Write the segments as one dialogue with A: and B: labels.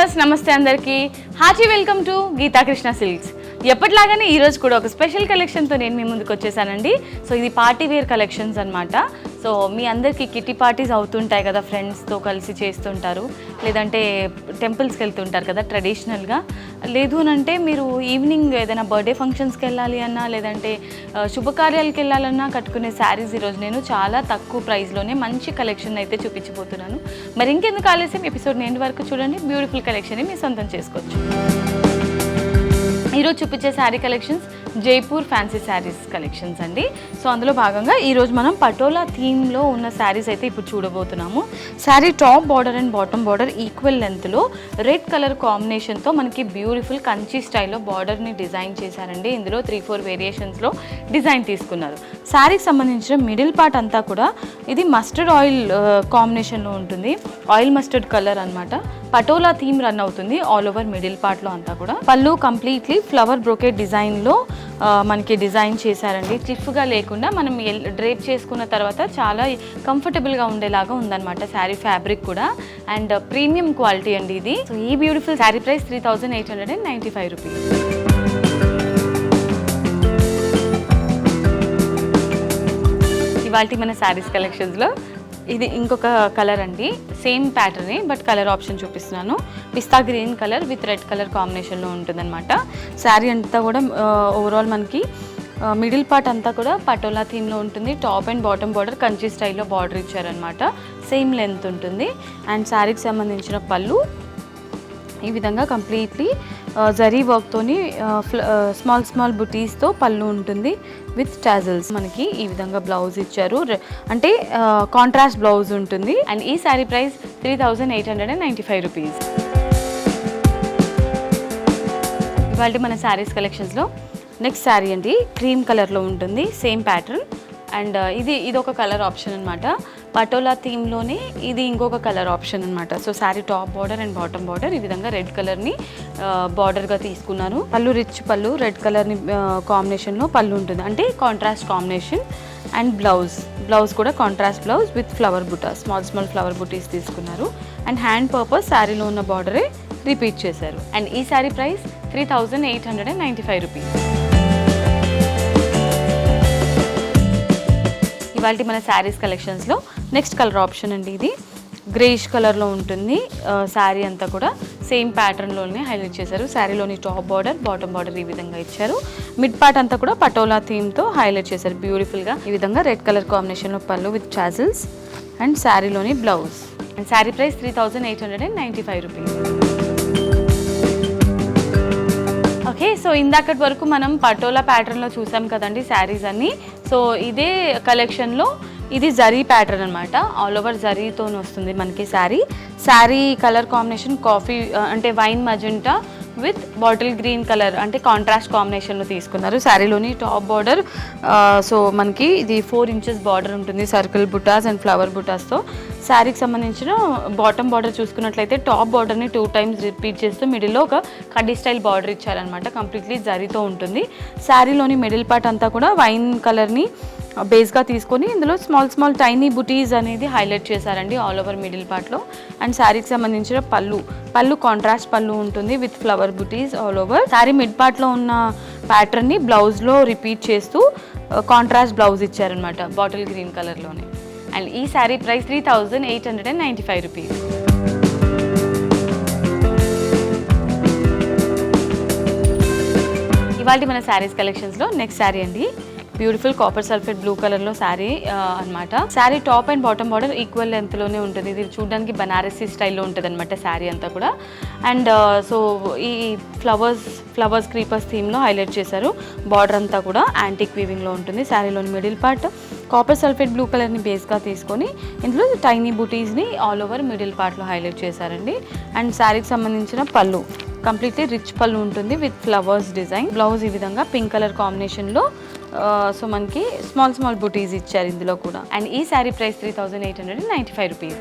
A: Viewers నమస్తే అందరికీ hearty welcome to Geeta Krishna silks. ఎప్పటిలాగానే ఈరోజు కూడా ఒక స్పెషల్ కలెక్షన్తో నేను మీ ముందుకు వచ్చేసానండి. సో ఇది పార్టీ వేర్ కలెక్షన్స్ అనమాట. సో మీ అందరికీ కిట్టి పార్టీస్ అవుతుంటాయి కదా, ఫ్రెండ్స్తో కలిసి చేస్తుంటారు, లేదంటే టెంపుల్స్కి వెళ్తుంటారు కదా ట్రెడిషనల్గా. లేదు అని అంటే మీరు ఈవినింగ్ ఏదైనా బర్త్డే ఫంక్షన్స్కి వెళ్ళాలి అన్నా, లేదంటే శుభకార్యాలకు వెళ్ళాలన్నా కట్టుకునే శారీస్ ఈరోజు నేను చాలా తక్కువ ప్రైస్లోనే మంచి కలెక్షన్ అయితే చూపించబోతున్నాను. మరి ఇంకెందుకు ఆలస్యం, ఎపిసోడ్ ఎండ్ వరకు చూడండి. బ్యూటిఫుల్ కలెక్షన్ని మీ సొంతం చేసుకోవచ్చు. ఈరోజు చూపించే sari collections Jaipur fancy saris collections అండి. సో అందులో భాగంగా ఈరోజు మనం పటోలా థీమ్లో ఉన్న శారీస్ అయితే ఇప్పుడు చూడబోతున్నాము. Sari top border and bottom border equal లెంత్లో రెడ్ కలర్ కాంబినేషన్తో మనకి బ్యూటిఫుల్ కంచి స్టైల్లో బార్డర్ని డిజైన్ చేశారండి. ఇందులో 3-4 వేరియేషన్స్లో డిజైన్ తీసుకున్నారు. శారీకి సంబంధించిన మిడిల్ పార్ట్ అంతా కూడా ఇది మస్టర్డ్ ఆయిల్ కాంబినేషన్లో ఉంటుంది. ఆయిల్ మస్టర్డ్ కలర్ అనమాట. పటోలా థీమ్ రన్ అవుతుంది ఆల్ ఓవర్ మిడిల్ పార్ట్లో అంతా కూడా. పళ్ళు కంప్లీట్లీ ఫ్లవర్ బ్రోకెట్ డిజైన్లో మనకి డిజైన్ చేశారండి. స్టిఫ్గా లేకుండా మనం డ్రేప్ చేసుకున్న తర్వాత చాలా కంఫర్టబుల్గా ఉండేలాగా ఉందన్నమాట శారీ ఫ్యాబ్రిక్ కూడా. అండ్ ప్రీమియం క్వాలిటీ అండి ఇది. సో ఈ బ్యూటిఫుల్ శారీ ప్రైస్ 3895 రూపీస్. ఇవాళ మన శారీస్ కలెక్షన్స్లో ఇది ఇంకొక కలర్ అండి. సేమ్ ప్యాటర్నే బట్ కలర్ ఆప్షన్ చూపిస్తున్నాను. పిస్తా green colour with red colour కాంబినేషన్లో ఉంటుందన్నమాట. శారీ అంతా కూడా ఓవరాల్ మనకి మిడిల్ పార్ట్ అంతా కూడా పటోలా థీమ్లో ఉంటుంది. Top and bottom border Kanchi స్టైల్లో బార్డర్ ఇచ్చారనమాట. సేమ్ లెంత్ ఉంటుంది. అండ్ శారీకి సంబంధించిన పళ్ళు ఈ విధంగా కంప్లీట్లీ జరీ వర్క్తోని స్మాల్ బుటీస్తో పళ్ళు ఉంటుంది విత్ టాజల్స్. మనకి ఈ విధంగా బ్లౌజ్ ఇచ్చారు, అంటే కాంట్రాస్ట్ బ్లౌజ్ ఉంటుంది. అండ్ ఈ శారీ ప్రైస్ 3895 రూపీస్. ఇవాళ మన శారీస్ కలెక్షన్స్లో నెక్స్ట్ శారీ అండి క్రీమ్ కలర్లో ఉంటుంది. సేమ్ ప్యాటర్న్ అండ్ ఇది ఒక కలర్ ఆప్షన్ అనమాట. పటోలా థీమ్లోనే ఇది ఇంకొక కలర్ ఆప్షన్ అనమాట. So sari top border and bottom border ఈ విధంగా రెడ్ కలర్ని బార్డర్గా తీసుకున్నారు. పళ్ళు రిచ్ పళ్ళు రెడ్ కలర్ని కాంబినేషన్లో పళ్ళు ఉంటుంది, అంటే కాంట్రాస్ట్ కాంబినేషన్. అండ్ బ్లౌజ్ కూడా కాంట్రాస్ట్ బ్లౌజ్ విత్ ఫ్లవర్ బుటా, స్మాల్ ఫ్లవర్ బుటీస్ తీసుకున్నారు. అండ్ హ్యాండ్ పర్పస్ శారీలో ఉన్న బార్డరే రిపీట్ చేశారు. అండ్ ఈ శారీ ప్రైస్ 3895 రూపీస్. ఇవాళ మన శారీస్ కలెక్షన్స్లో నెక్స్ట్ కలర్ ఆప్షన్ అండి. ఇది గ్రేష్ కలర్లో ఉంటుంది. శారీ అంతా కూడా సేమ్ ప్యాటర్న్లోనే హైలైట్ చేశారు. శారీలోని టాప్ బార్డర్ బాటమ్ బార్డర్ ఈ విధంగా ఇచ్చారు. మిడ్ పార్ట్ అంతా కూడా పటోలా థీమ్తో హైలైట్ చేశారు బ్యూటిఫుల్గా. ఈ విధంగా రెడ్ కలర్ కాంబినేషన్లో పళ్ళు విత్ చాజిల్స్ అండ్ శారీలోని blouse. And sari price 3895 rupees. Okay, so ఇందాకటి వరకు మనం పటోలా ప్యాటర్న్లో చూసాం కదండి శారీస్ అన్నీ. సో ఇదే కలెక్షన్లో ఇది జరీ ప్యాటర్న్ అనమాట. ఆల్ ఓవర్ జరీతో వస్తుంది మనకి శారీ కలర్ కాంబినేషన్ కాఫీ అంటే wine magenta with bottle green colour, అంటే కాంట్రాస్ట్ కాంబినేషన్లో తీసుకున్నారు. శారీలోని టాప్ బార్డర్ సో మనకి ఇది 4 ఇంచెస్ బార్డర్ ఉంటుంది, సర్కిల్ బుటాస్ అండ్ ఫ్లవర్ బుటాస్తో. శారీకి సంబంధించిన బాటమ్ బార్డర్ చూసుకున్నట్లయితే టాప్ బార్డర్ని 2 టైమ్స్ రిపీట్ చేస్తూ మిడిల్లో ఒక కడ్డీ స్టైల్ బార్డర్ ఇచ్చారనమాట. కంప్లీట్లీ జరీతో ఉంటుంది. శారీలోని మిడిల్ పార్ట్ అంతా కూడా వైన్ కలర్ని బేస్గా తీసుకొని ఇందులో స్మాల్ టైనీ బుటీస్ అనేది హైలైట్ చేశారండి ఆల్ ఓవర్ మిడిల్ పార్ట్లో. అండ్ శారీకి సంబంధించిన పళ్ళు కాంట్రాస్ట్ పళ్ళు ఉంటుంది with flower buttis all over. Sari mid పార్ట్లో ఉన్న ప్యాటర్న్ని బ్లౌజ్లో రిపీట్ చేస్తూ కాంట్రాస్ట్ బ్లౌజ్ ఇచ్చారనమాట బాటిల్ గ్రీన్ కలర్లోనే. అండ్ ఈ శారీ ప్రైస్ 3895 రూపీస్. ఇవాళ మన శారీస్ కలెక్షన్స్లో నెక్స్ట్ శారీ అండి. బ్యూటిఫుల్ కాపర్ సల్ఫేట్ బ్లూ కలర్లో శారీ అనమాట. Sari top and bottom border equal లెంత్లోనే ఉంటుంది. ఇది చూడడానికి బనారసీ స్టైల్లో ఉంటుంది అనమాట శారీ అంతా కూడా. అండ్ సో ఈ ఫ్లవర్స్ క్రీపర్స్ థీమ్లో హైలైట్ చేశారు. బార్డర్ అంతా కూడా యాంటిక్ వీవింగ్లో ఉంటుంది. శారీలోని middle part copper sulphate blue కలర్ని బేస్గా తీసుకొని ఇందులో టైనీ బుటీస్ని ఆల్ ఓవర్ మిడిల్ పార్ట్లో హైలైట్ చేశారండి. అండ్ శారీకి సంబంధించిన పళ్ళు కంప్లీట్లీ రిచ్ పళ్ళు ఉంటుంది విత్ ఫ్లవర్స్ డిజైన్. బ్లౌజ్ ఈ విధంగా పింక్ కలర్ కాంబినేషన్లో సో మనకి స్మాల్ బుటీస్ ఇచ్చారు ఇందులో కూడా. అండ్ ఈ శారీ ప్రైస్ 3895 రూపీస్.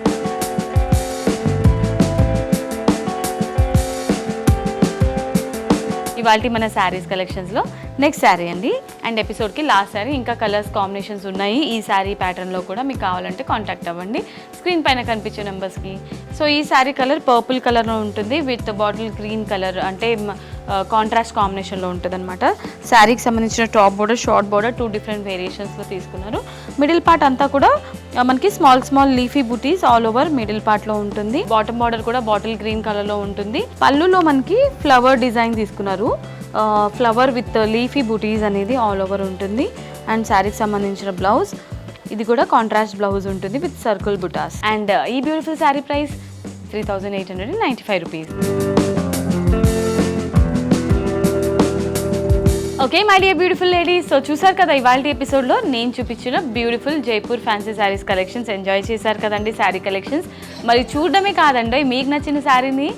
A: ఇవాళ మన శారీస్ కలెక్షన్స్లో నెక్స్ట్ శారీ అండి, అండ్ ఎపిసోడ్కి లాస్ట్ శారీ. ఇంకా కలర్స్ కాంబినేషన్స్ ఉన్నాయి ఈ శారీ ప్యాటర్న్లో కూడా. మీకు కావాలంటే కాంటాక్ట్ అవ్వండి స్క్రీన్ పైన కనిపించే నెంబర్స్కి. సో ఈ శారీ కలర్ పర్పుల్ కలర్లో ఉంటుంది విత్ బాటిల్ గ్రీన్ కలర్, అంటే కాంట్రాస్ట్ కాంబినేషన్లో ఉంటుంది అనమాట. శారీకి సంబంధించిన top border, short border 2 different వేరియేషన్స్లో తీసుకున్నారు. మిడిల్ పార్ట్ అంతా కూడా మనకి small leafy butis all over middle పార్ట్లో ఉంటుంది. బాటమ్ బార్డర్ కూడా బాటిల్ గ్రీన్ కలర్లో ఉంటుంది. పళ్ళులో మనకి ఫ్లవర్ డిజైన్ తీసుకున్నారు, ఫ్లవర్ విత్ లీఫీ బూటీస్ అనేది ఆల్ ఓవర్ ఉంటుంది. అండ్ శారీకి సంబంధించిన బ్లౌజ్ ఇది కూడా కాంట్రాస్ట్ బ్లౌజ్ ఉంటుంది విత్ సర్కిల్ బుటాస్. అండ్ ఈ beautiful sari price 3895 rupees. Okay my dear beautiful ladies, so చూసారు కదా ఇవాళ ఎపిసోడ్లో నేను చూపించిన beautiful Jaipur fancy saris collections. Enjoy చేశారు కదండి శారీ కలెక్షన్స్. మరి చూడడమే కాదండి, మీకు నచ్చిన శారీని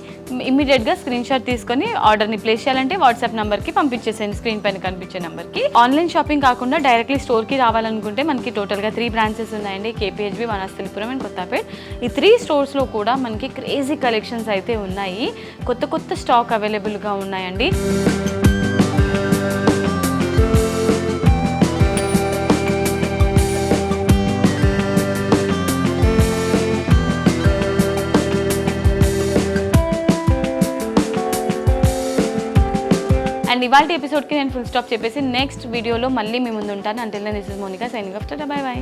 A: ఇమీడియట్గా స్క్రీన్ షాట్ తీసుకొని ఆర్డర్ని ప్లేస్ చేయాలంటే వాట్సాప్ నెంబర్కి పంపించేసేయండి, స్క్రీన్ పైన కనిపించే నెంబర్కి. ఆన్లైన్ షాపింగ్ కాకుండా డైరెక్ట్లీ స్టోర్కి రావాలనుకుంటే మనకి టోటల్గా 3 బ్రాంచెస్ ఉన్నాయండి, కేపీహెచ్బి, వనస్థలిపురం అండ్ కొత్తపేట్. ఈ 3 స్టోర్స్లో కూడా మనకి క్రేజీ కలెక్షన్స్ అయితే ఉన్నాయి. కొత్త స్టాక్ అవైలబుల్గా ఉన్నాయండి. అండ్ ఇవాళ ఎపిసోడ్కి నేను ఫుల్ స్టాప్ చెప్పేసి నెక్స్ట్ వీడియోలో మళ్ళీ మీ ముందు ఉంటాను. Until then this is Monika signing off. Tata, bye by.